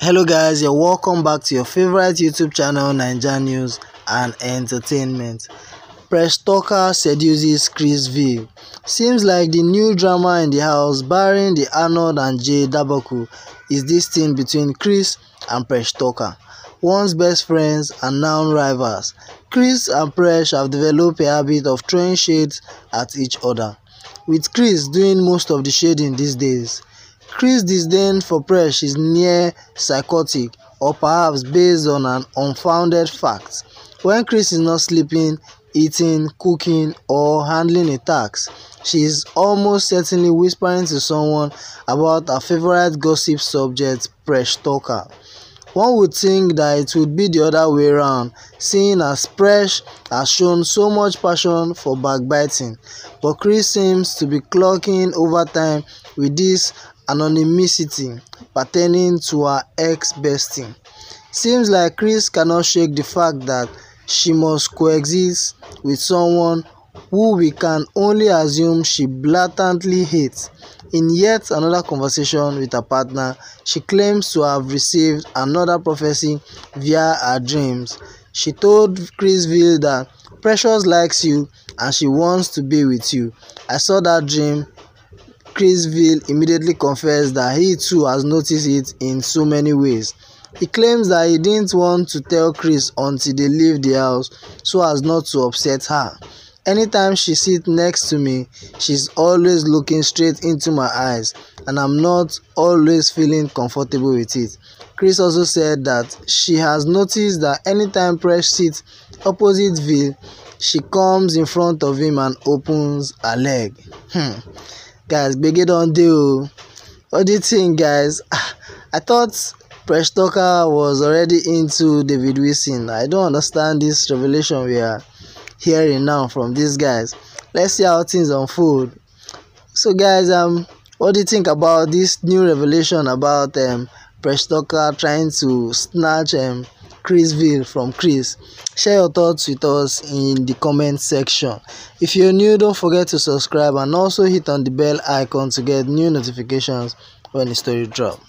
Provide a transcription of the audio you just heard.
Hello guys, you're welcome back to your favorite YouTube channel, Naija News and Entertainment. Presh Talker seduces Chris V. Seems like the new drama in the house, barring the Arnold and Jay debacle, is this thing between Chris and Presh Talker, once best friends and now rivals. Chris and Presh have developed a habit of throwing shades at each other, with Chris doing most of the shading these days. Chris' disdain for Presh is near psychotic, or perhaps based on an unfounded fact. When Chris is not sleeping, eating, cooking, or handling a task, she is almost certainly whispering to someone about her favorite gossip subject, Presh Talker. One would think that it would be the other way around, seeing as Presh has shown so much passion for backbiting, but Chris seems to be clocking over time with this anonymity pertaining to her ex-bestie. Seems like Chris cannot shake the fact that she must coexist with someone who we can only assume she blatantly hates. In yet another conversation with her partner, she claims to have received another prophecy via her dreams. She told Chris V that Precious likes you and she wants to be with you. I saw that dream. Chris V immediately confessed that he too has noticed it in so many ways. He claims that he didn't want to tell Chris until they leave the house so as not to upset her. Anytime she sits next to me, she's always looking straight into my eyes, and I'm not always feeling comfortable with it. Chris also said that she has noticed that anytime Presh sits opposite V, she comes in front of him and opens her leg. Guys, gbege don dey o. What do you think, guys? I thought Presh Talker was already into David Wilson. I don't understand this revelation we are hearing now from these guys. Let's see how things unfold. So guys, what do you think about this new revelation about Presh Talker trying to snatch Chris V from Chris? Share your thoughts with us in the comment section. If you're new, don't forget to subscribe and also hit on the bell icon to get new notifications when the story drops.